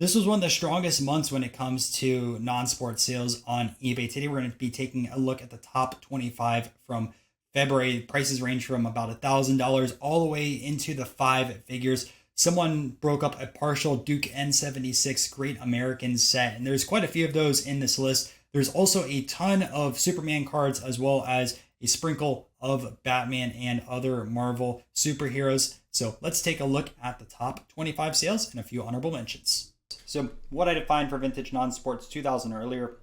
This was one of the strongest months when it comes to non-sport sales on eBay. Today, we're going to be taking a look at the top 25 from February. Prices range from about $1,000 all the way into the five figures. Someone broke up a partial Duke N76 Great American set, and there's quite a few of those in this list. There's also a ton of Superman cards as well as a sprinkle of Batman and other Marvel superheroes. So let's take a look at the top 25 sales and a few honorable mentions. So what I defined for vintage non-sports 2000 or earlier,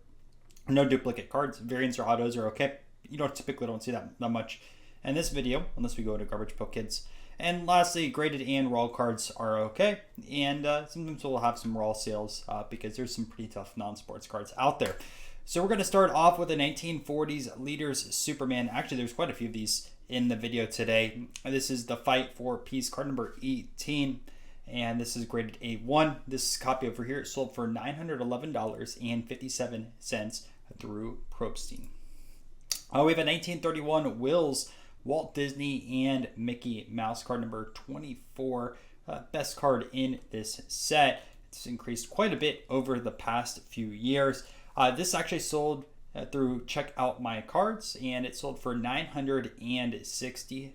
no duplicate cards. Variants or autos are okay. You typically don't see that much in this video unless we go to Garbage Pail Kids. And lastly, graded and raw cards are okay. And sometimes we'll have some raw sales because there's some pretty tough non-sports cards out there. So we're going to start off with a 1940s Leaders Superman. Actually, there's quite a few of these in the video today. This is the Fight for Peace card number 18. And this is graded A1. This copy over here sold for $911.57 through Probstein. We have a 1931 Wills Walt Disney and Mickey Mouse card number 24. Best card in this set. It's increased quite a bit over the past few years. This actually sold through Check Out My Cards, and it sold for $960.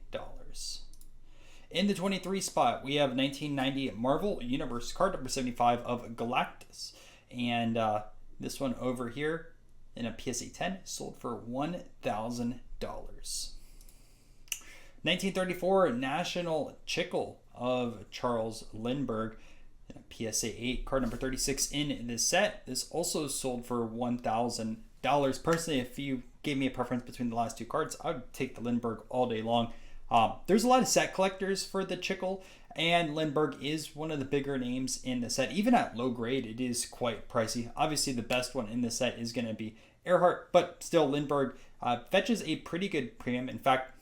In the 23 spot, we have 1990 Marvel Universe card number 75 of Galactus. And this one over here in a PSA 10 sold for $1,000. 1934 National Chickle of Charles Lindbergh. PSA 8 card number 36 in this set. This also sold for $1,000. Personally, if you gave me a preference between the last two cards, I would take the Lindbergh all day long. There's a lot of set collectors for the Chickle, and Lindbergh is one of the bigger names in the set. Even at low grade, it is quite pricey. Obviously, the best one in the set is going to be Earhart, but still, Lindbergh fetches a pretty good premium. In fact,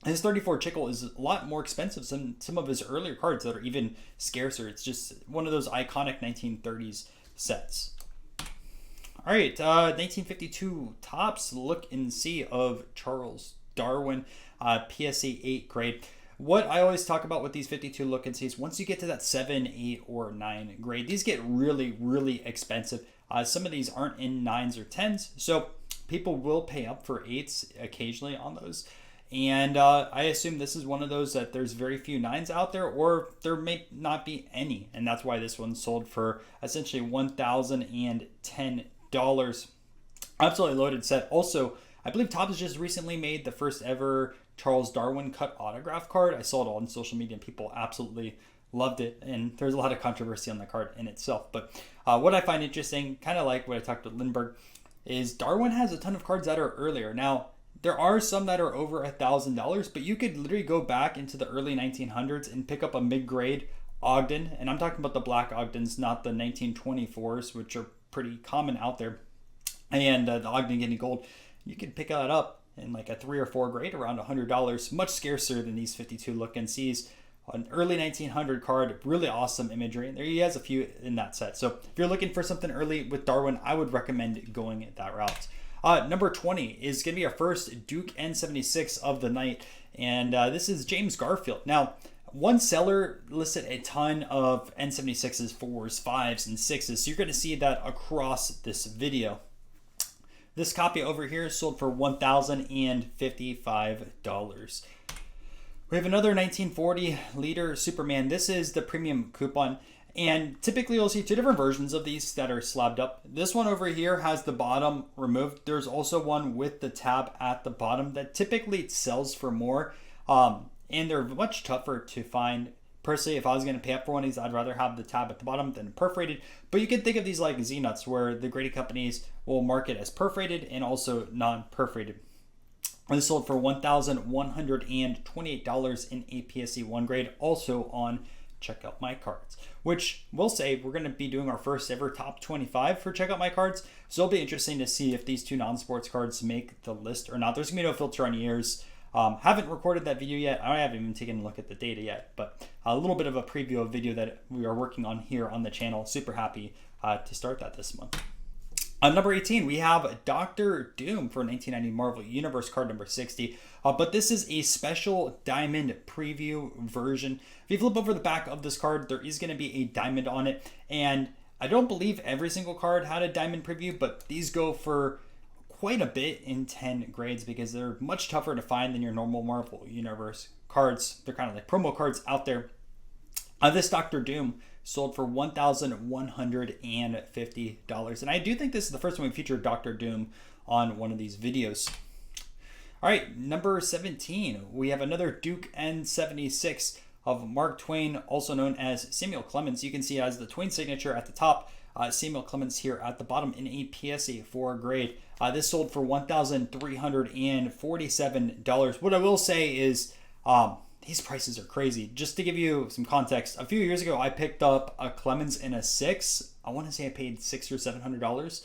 his 34 Chickle is a lot more expensive than some of his earlier cards that are even scarcer. It's just one of those iconic 1930s sets. All right, 1952 Topps Look and See of Charles Darwin, PSA 8 grade. What I always talk about with these 52 look and sees, once you get to that 7, 8, or 9 grade, these get really, really expensive. Some of these aren't in 9s or 10s, so people will pay up for 8s occasionally on those. And I assume this is one of those that there's very few 9s out there, or there may not be any. And that's why this one sold for essentially $1,010. Absolutely loaded set. Also, I believe Topps has just recently made the first ever Charles Darwin cut autograph card. I saw it all on social media and people absolutely loved it. And there's a lot of controversy on the card in itself. But what I find interesting, kind of like what I talked with Lindbergh, is Darwin has a ton of cards that are earlier. Now, there are some that are over $1,000, but you could literally go back into the early 1900s and pick up a mid-grade Ogden. And I'm talking about the black Ogdens, not the 1924s, which are pretty common out there. And the Ogden getting gold. You can pick that up in like a 3 or 4 grade around $100, much scarcer than these 52 look and sees. An early 1900 card, really awesome imagery. And there he has a few in that set. So if you're looking for something early with Darwin, I would recommend going that route. Number 20 is going to be our first Duke N76 of the night. And this is James Garfield. Now, one seller listed a ton of N76s, 4s, 5s, and 6s. So you're going to see that across this video. This copy over here sold for $1,055. We have another 1940 Leader Superman. This is the premium coupon. And typically you'll see two different versions of these that are slabbed up. This one over here has the bottom removed. There's also one with the tab at the bottom that typically sells for more. And they're much tougher to find. Personally, if I was going to pay up for one of these, I'd rather have the tab at the bottom than perforated. But you can think of these like Z-Nuts, where the graded companies will mark it as perforated and also non-perforated. This sold for $1,128 in a PSE 1 grade, also on Check Out My Cards, which we'll say we're going to be doing our first ever top 25 for Check Out My Cards. So it'll be interesting to see if these two non-sports cards make the list or not. There's going to be no filter on years. Haven't recorded that video yet. I haven't even taken a look at the data yet, but a little bit of a preview of video that we are working on here on the channel. Super happy to start that this month. Number 18, we have Doctor Doom for 1990 Marvel Universe card number 60. But this is a special diamond preview version. If you flip over the back of this card, there is going to be a diamond on it. And I don't believe every single card had a diamond preview, but these go for quite a bit in 10 grades because they're much tougher to find than your normal Marvel Universe cards. They're kind of like promo cards out there. This Doctor Doom sold for $1,150. And I do think this is the first time we featured Doctor Doom on one of these videos. All right, number 17, we have another Duke N76 of Mark Twain, also known as Samuel Clemens. You can see it as the Twain signature at the top, Samuel Clemens here at the bottom in a PSA 4 grade. This sold for $1,347. What I will say is these prices are crazy. Just to give you some context, a few years ago, I picked up a Clemens in a 6. I want to say I paid $600 or $700.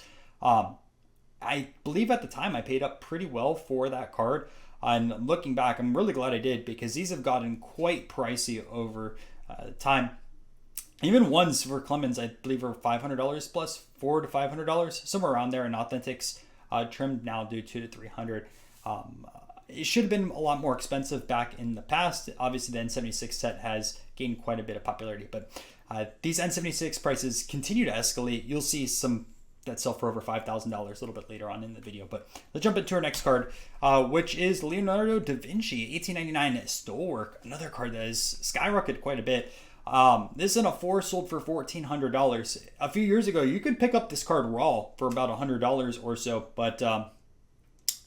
I believe at the time I paid up pretty well for that card. And looking back, I'm really glad I did because these have gotten quite pricey over time. Even ones for Clemens, I believe, are $500 plus, $400 to $500, somewhere around there. And Authentics trimmed now do $200 to $300. It should have been a lot more expensive back in the past. Obviously, the N76 set has gained quite a bit of popularity, but these N76 prices continue to escalate. You'll see some that sell for over $5,000 a little bit later on in the video. But let's jump into our next card, which is Leonardo da Vinci 1899 Stolework, another card that has skyrocketed quite a bit. This in a 4 sold for $1,400. A few years ago, you could pick up this card raw for about $100 or so, but a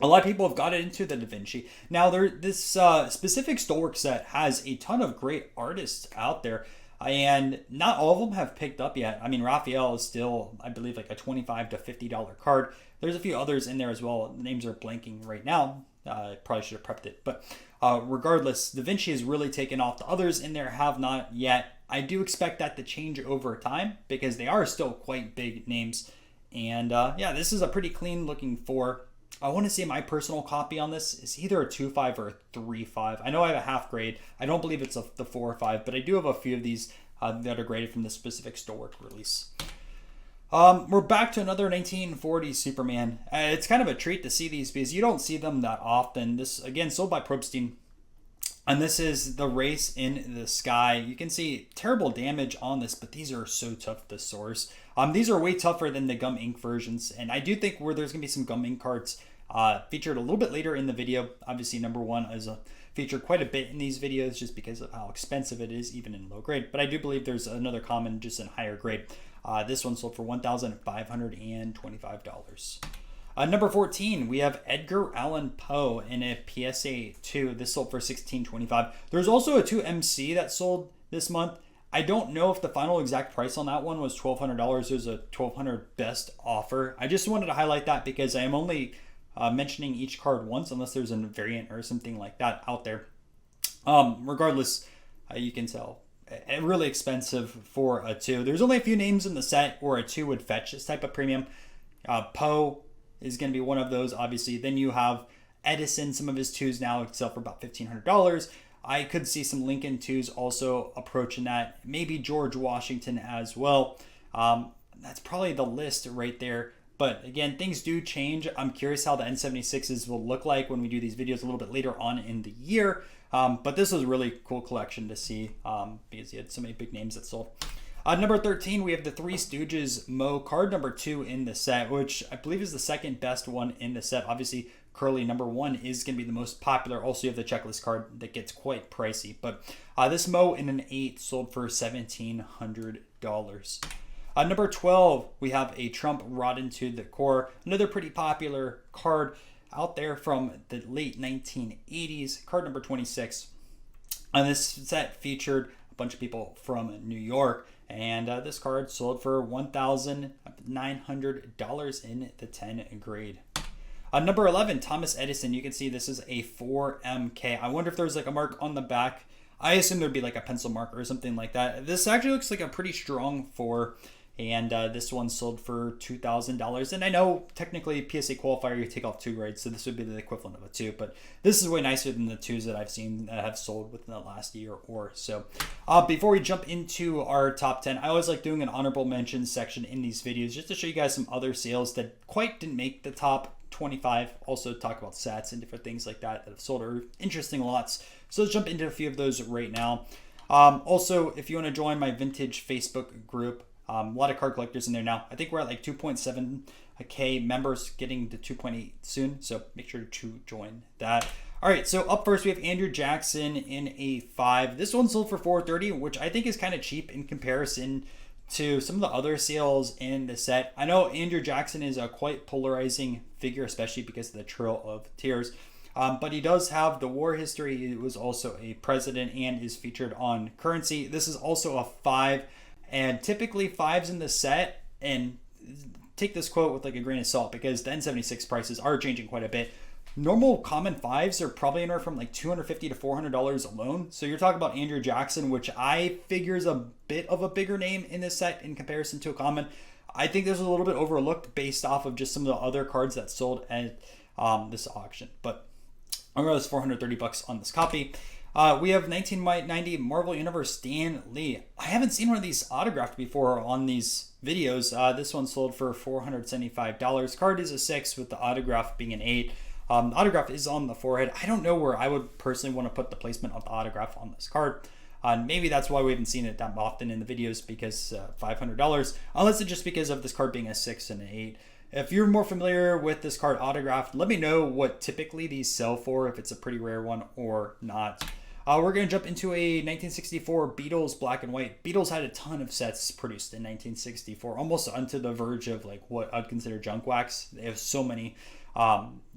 lot of people have got it into the Da Vinci. Now, this specific Stolework set has a ton of great artists out there, and not all of them have picked up yet. I mean, Raphael is still, I believe, like a $25 to $50 card. There's a few others in there as well. The names are blanking right now. Probably should have prepped it. But regardless, Da Vinci has really taken off. The others in there have not yet. I do expect that to change over time because they are still quite big names. And yeah, this is a pretty clean looking 4. I want to say my personal copy on this is either a 2.5 or a 3.5. I know I have a half grade. I don't believe it's the 4 or 5, but I do have a few of these that are graded from the specific Stolework release. We're back to another 1940s Superman. It's kind of a treat to see these because you don't see them that often. This, again, sold by Probstein. And this is the Race in the Sky. You can see terrible damage on this, but these are so tough to source. These are way tougher than the Gum Ink versions. And I do think where there's going to be some Gum Ink cards featured a little bit later in the video. Obviously, number 1 is featured quite a bit in these videos just because of how expensive it is, even in low grade. But I do believe there's another common just in higher grade. This one sold for $1,525. Number 14, we have Edgar Allan Poe in a PSA 2. This sold for $1,625. There's also a 2MC that sold this month. I don't know if the final exact price on that one was $1,200. There's a $1,200 best offer. I just wanted to highlight that because I am only mentioning each card once unless there's a variant or something like that out there. Regardless, you can tell really expensive for a 2. There's only a few names in the set where a 2 would fetch this type of premium. Poe is going to be one of those, obviously. Then you have Edison. Some of his 2s now sell for about $1,500. I could see some Lincoln 2s also approaching that. Maybe George Washington as well. That's probably the list right there. But again, things do change. I'm curious how the N76s will look like when we do these videos a little bit later on in the year. But this was a really cool collection to see because he had so many big names that sold. Number 13, we have the Three Stooges Mo, card number 2 in the set, which I believe is the second best one in the set. Obviously, Curly number 1 is going to be the most popular. Also, you have the checklist card that gets quite pricey. But this Mo in an 8 sold for $1,700. Number 12, we have a Trump Rotten to the Core, another pretty popular card out there from the late 1980s, card number 26. And this set featured a bunch of people from New York. And this card sold for $1,900 in the 10 grade. Number 11, Thomas Edison. You can see this is a 4MK. I wonder if there's like a mark on the back. I assume there'd be like a pencil mark or something like that. This actually looks like a pretty strong 4. And this one sold for $2,000. And I know technically PSA qualifier, you take off 2 grades, so this would be the equivalent of a 2. But this is way nicer than the 2s that I've seen that have sold within the last year or so. Before we jump into our top 10, I always like doing an honorable mention section in these videos just to show you guys some other sales that quite didn't make the top 25. Also talk about sats and different things like that have sold or interesting lots. So let's jump into a few of those right now. Also, if you want to join my vintage Facebook group, A lot of card collectors in there now. I think we're at like 2.7K members, getting to 2.8 soon. So make sure to join that. All right, so up first we have Andrew Jackson in a 5. This one sold for $430, which I think is kind of cheap in comparison to some of the other sales in the set. I know Andrew Jackson is a quite polarizing figure, especially because of the Trail of Tears. But he does have the war history. He was also a president and is featured on currency. This is also a 5, and typically 5s in the set, and take this quote with like a grain of salt because the N76 prices are changing quite a bit. Normal common 5s are probably anywhere from like $250 to $400 alone. So you're talking about Andrew Jackson, which I figure is a bit of a bigger name in this set in comparison to a common. I think this was a little bit overlooked based off of just some of the other cards that sold at this auction. But I'm going to go $430 on this copy. We have 1990 Marvel Universe Stan Lee. I haven't seen one of these autographed before on these videos. This one sold for $475. Card is a 6 with the autograph being an 8. The autograph is on the forehead. I don't know where I would personally want to put the placement of the autograph on this card. Maybe that's why we haven't seen it that often in the videos, because $500, unless it's just because of this card being a 6 and an 8. If you're more familiar with this card autographed, let me know what typically these sell for, if it's a pretty rare one or not. We're going to jump into a 1964 Beatles black and white. Beatles had a ton of sets produced in 1964, almost onto the verge of like what I'd consider junk wax. They have so many.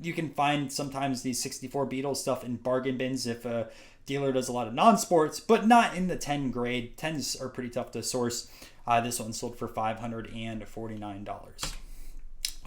You can find sometimes these 64 Beatles stuff in bargain bins if a dealer does a lot of non-sports, but not in the 10 grade. 10s are pretty tough to source. This one sold for $549.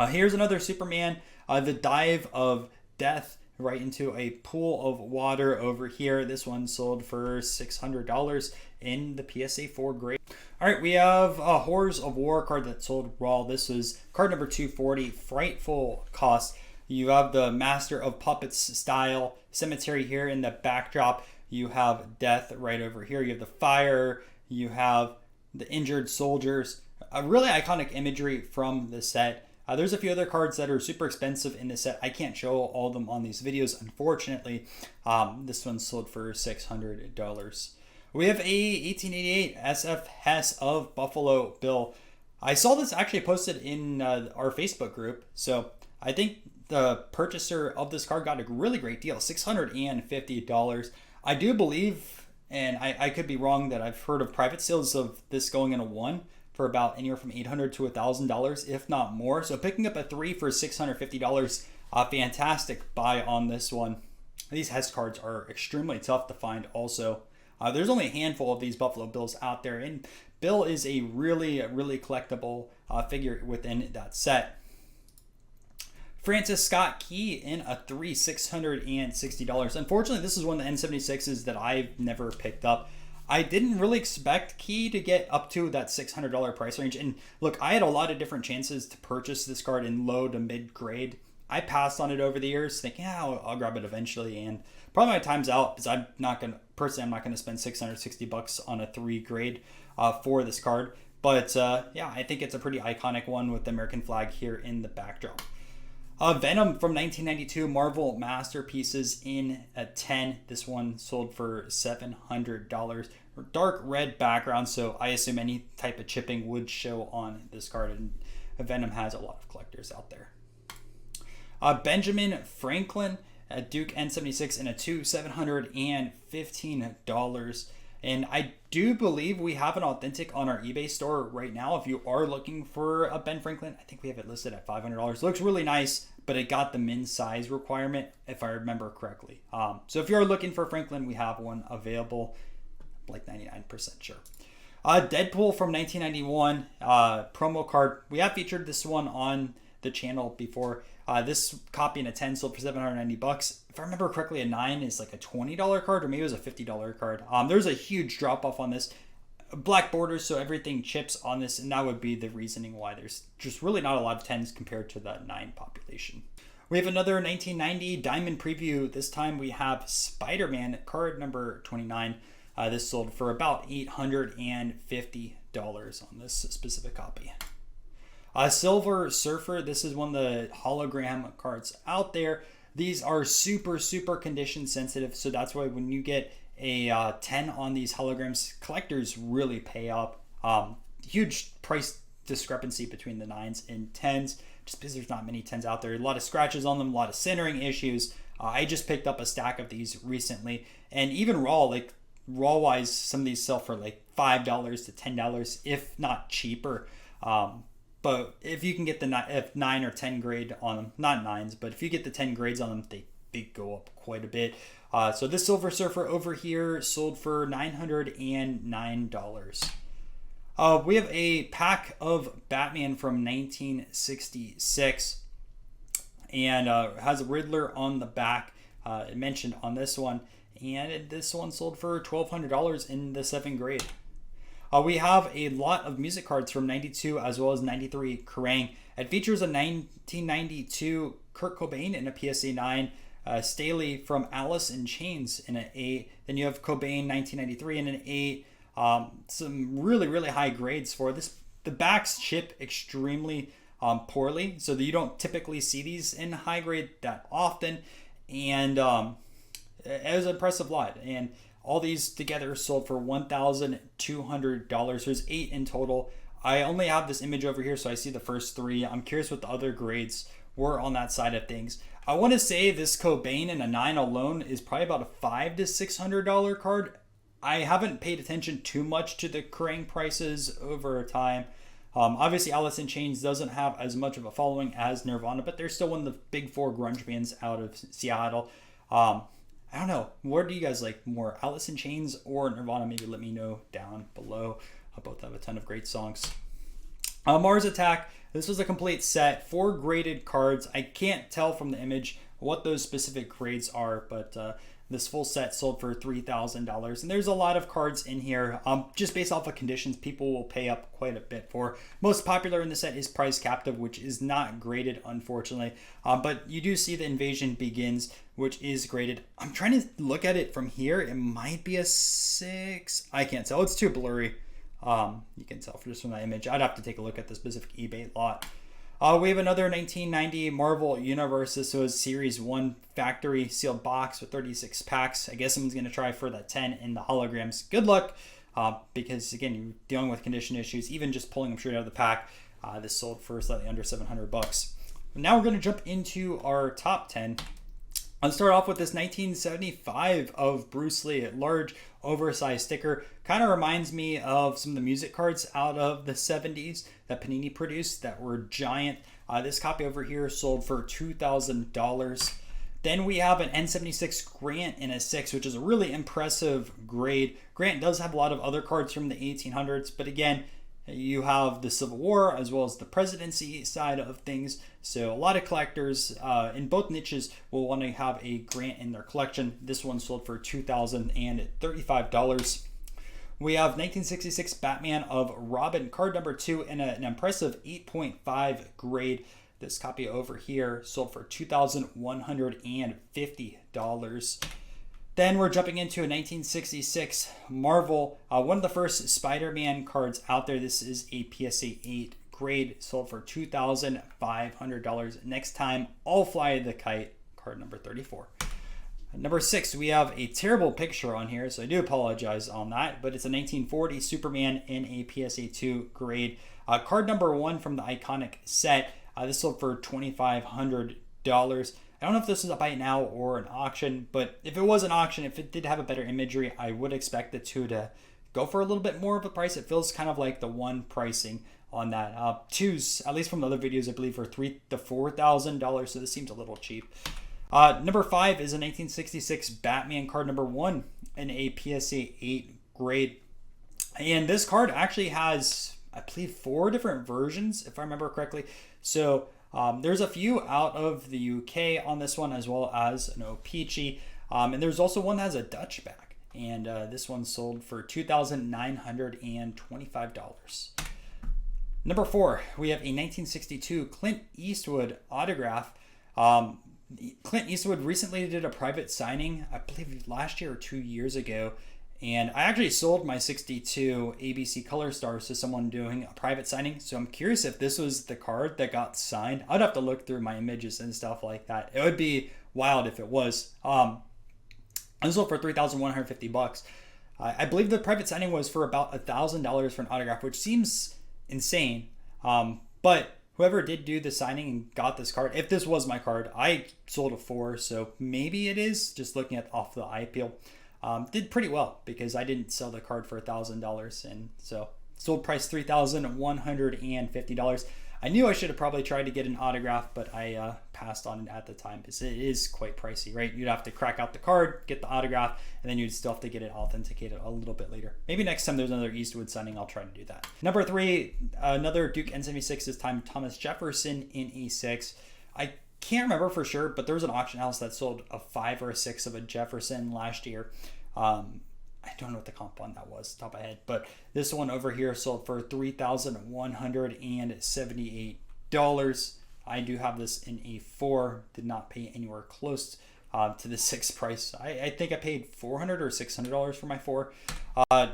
Here's another Superman, the Dive of Death right into a pool of water over here. This one sold for $600 in the PSA 4 grade. All right, we have a Horrors of War card that sold raw. This is card number 240, Frightful Cost. You have the Master of Puppets style cemetery here in the backdrop. You have death right over here. You have the fire. You have the injured soldiers. A really iconic imagery from the set. There's a few other cards that are super expensive in this set. I can't show all of them on these videos, unfortunately. This one sold for $600. We have a 1888 SF Hess of Buffalo Bill. I saw this actually posted in our Facebook group, so I think the purchaser of this card got a really great deal, $650. I do believe, and I could be wrong, that I've heard of private sales of this going in a 1 for about anywhere from $800 to $1,000, if not more. So picking up a 3 for $650, fantastic buy on this one. These Hess cards are extremely tough to find also. There's only a handful of these Buffalo Bills out there, and Bill is a really, really collectible figure within that set. Francis Scott Key in a 3, $660. Unfortunately, this is one of the N76s that I've never picked up. I didn't really expect Key to get up to that $600 price range. And look, I had a lot of different chances to purchase this card in low to mid grade. I passed on it over the years, thinking, yeah, I'll grab it eventually. And probably my time's out, because I'm not going to spend $660 on a 3 grade for this card. But yeah, I think it's a pretty iconic one with the American flag here in the backdrop. Venom from 1992, Marvel Masterpieces in a 10. This one sold for $700. Dark red background, so I assume any type of chipping would show on this card, and Venom has a lot of collectors out there. Benjamin Franklin at Duke N76 in a 2, $715. And I do believe we have an authentic on our eBay store right now. If you are looking for a Ben Franklin, I think we have it listed at $500. Looks really nice, but it got the min size requirement, if I remember correctly. So if you're looking for Franklin, we have one available, like 99% sure. Deadpool from 1991, promo card. We have featured this one on the channel before. This copy in a 10 sold for $790. If I remember correctly, a 9 is like a $20 card, or maybe it was a $50 card. There's a huge drop off on this. Black borders, so everything chips on this, and that would be the reasoning why there's just really not a lot of 10s compared to the 9 population. We have another 1990 Diamond Preview. This time we have Spider-Man, card number 29. This sold for about $850 on this specific copy. Silver Surfer, this is one of the hologram cards out there. These are super, super condition sensitive, so that's why when you get a 10 on these holograms, collectors really pay up. huge price discrepancy between the 9s and 10s, just because there's not many 10s out there. A lot of scratches on them, a lot of centering issues. I just picked up a stack of these recently, and even raw wise, some of these sell for like $5 to $10, if not cheaper. But if you can get the 9 or 10 grade on them, not 9s, but if you get the 10 grades on them, they go up quite a bit. So this Silver Surfer over here sold for $909. We have a pack of Batman from 1966, and has a Riddler on the back, mentioned on this one, and this one sold for $1,200 in the 7th grade. We have a lot of music cards from 92 as well as 93 Kerrang. It features a 1992 Kurt Cobain in a PSA 9, Staley from Alice in Chains in an 8. Then you have Cobain 1993 in an 8. Some really, really high grades for this. The backs ship extremely poorly, so that you don't typically see these in high grade that often. And it was an impressive lot. And all these together sold for $1,200. There's 8 in total. I only have this image over here, so I see the first 3. I'm curious what the other grades were on that side of things. I want to say this Cobain in a 9 alone is probably about a $500 to $600 card. I haven't paid attention too much to the Kerrang prices over time. Obviously, Alice in Chains doesn't have as much of a following as Nirvana, but they're still one of the big 4 grunge bands out of Seattle. I don't know. What do you guys like more, Alice in Chains or Nirvana? Maybe let me know down below. Both have a ton of great songs. Mars Attack. This was a complete set, 4 graded cards. I can't tell from the image what those specific grades are, but this full set sold for $3,000. And there's a lot of cards in here. Just based off of conditions, people will pay up quite a bit for. Most popular in the set is Prize Captive, which is not graded, unfortunately. But you do see the Invasion Begins, which is graded. I'm trying to look at it from here. It might be a 6. I can't tell. It's too blurry. You can tell just from that image. I'd have to take a look at the specific eBay lot. We have another 1990 Marvel Universe. This was Series 1 factory sealed box with 36 packs. I guess someone's going to try for that 10 in the holograms. Good luck, because again, you're dealing with condition issues. Even just pulling them straight out of the pack, this sold for slightly under $700. Now we're going to jump into our top 10. I'll start off with this 1975 of Bruce Lee, a large oversized sticker. Kind of reminds me of some of the music cards out of the 70s that Panini produced that were giant. This copy over here sold for $2,000. Then we have an N76 Grant in a 6, which is a really impressive grade. Grant does have a lot of other cards from the 1800s, but again, you have the Civil War as well as the presidency side of things. So a lot of collectors in both niches will want to have a Grant in their collection. This one sold for $2,035. We have 1966 Batman of Robin, card number 2 in an impressive 8.5 grade. This copy over here sold for $2,150. Then we're jumping into a 1966 Marvel, one of the first Spider-Man cards out there. This is a PSA 8 grade, sold for $2,500. Next time, I'll fly the kite, card number 34. Number 6, we have a terrible picture on here, so I do apologize on that, but it's a 1940 Superman in a PSA 2 grade. Card number 1 from the iconic set. This sold for $2,500. I don't know if this is a buy now or an auction, but if it was an auction, if it did have a better imagery, I would expect the 2 to go for a little bit more of a price. It feels kind of like the 1 pricing on that. 2s, at least from the other videos, I believe are $3,000 to $4,000, so this seems a little cheap. Number 5 is a 1966 Batman card number 1 in a PSA 8 grade. And this card actually has, I believe, 4 different versions, if I remember correctly. So there's a few out of the UK on this one, as well as an O-Peachy. And there's also one that has a Dutch back. And this one sold for $2,925. Number 4, we have a 1962 Clint Eastwood autograph. Clint Eastwood recently did a private signing, I believe last year or 2 years ago. And I actually sold my 62 ABC Color Stars to someone doing a private signing. So I'm curious if this was the card that got signed. I'd have to look through my images and stuff like that. It would be wild if it was. I sold for $3,150. I believe the private signing was for about $1,000 for an autograph, which seems insane. But whoever did do the signing and got this card, if this was my card, I sold it for, so maybe it is, just looking at off the eye appeal. Did pretty well because I didn't sell the card for $1,000, and so sold price $3,150. I knew I should have probably tried to get an autograph, but I passed on it at the time because it is quite pricey, right? You'd have to crack out the card, get the autograph, and then you'd still have to get it authenticated a little bit later. Maybe next time there's another Eastwood signing, I'll try to do that. Number 3, another Duke N76, this time Thomas Jefferson in A6. I can't remember for sure, but there was an auction house that sold a 5 or a 6 of a Jefferson last year. I don't know what the comp on that was, top of my head, but this one over here sold for $3,178. I do have this in a 4. Did not pay anywhere close to the 6 price. I think I paid $400 or $600 for my 4.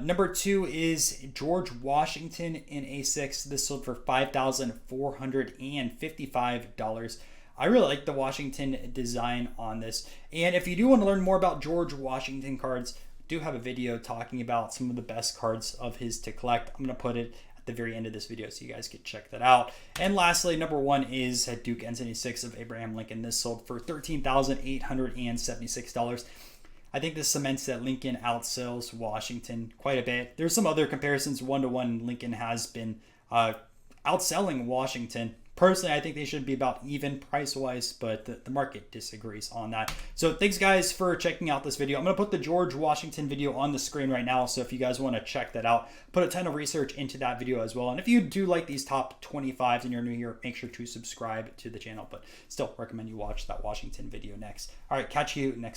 Number 2 is George Washington in A6. This sold for $5,455. I really like the Washington design on this. And if you do want to learn more about George Washington cards, I do have a video talking about some of the best cards of his to collect. I'm going to put it at the very end of this video so you guys can check that out. And lastly, number 1 is a Duke N76 of Abraham Lincoln. This sold for $13,876. I think this cements that Lincoln outsells Washington quite a bit. There's some other comparisons. 1-to-1, Lincoln has been outselling Washington. Personally, I think they should be about even price-wise, but the market disagrees on that. So thanks, guys, for checking out this video. I'm going to put the George Washington video on the screen right now, so if you guys want to check that out, put a ton of research into that video as well. And if you do like these top 25s and you're new here, make sure to subscribe to the channel, but still recommend you watch that Washington video next. All right, catch you next time.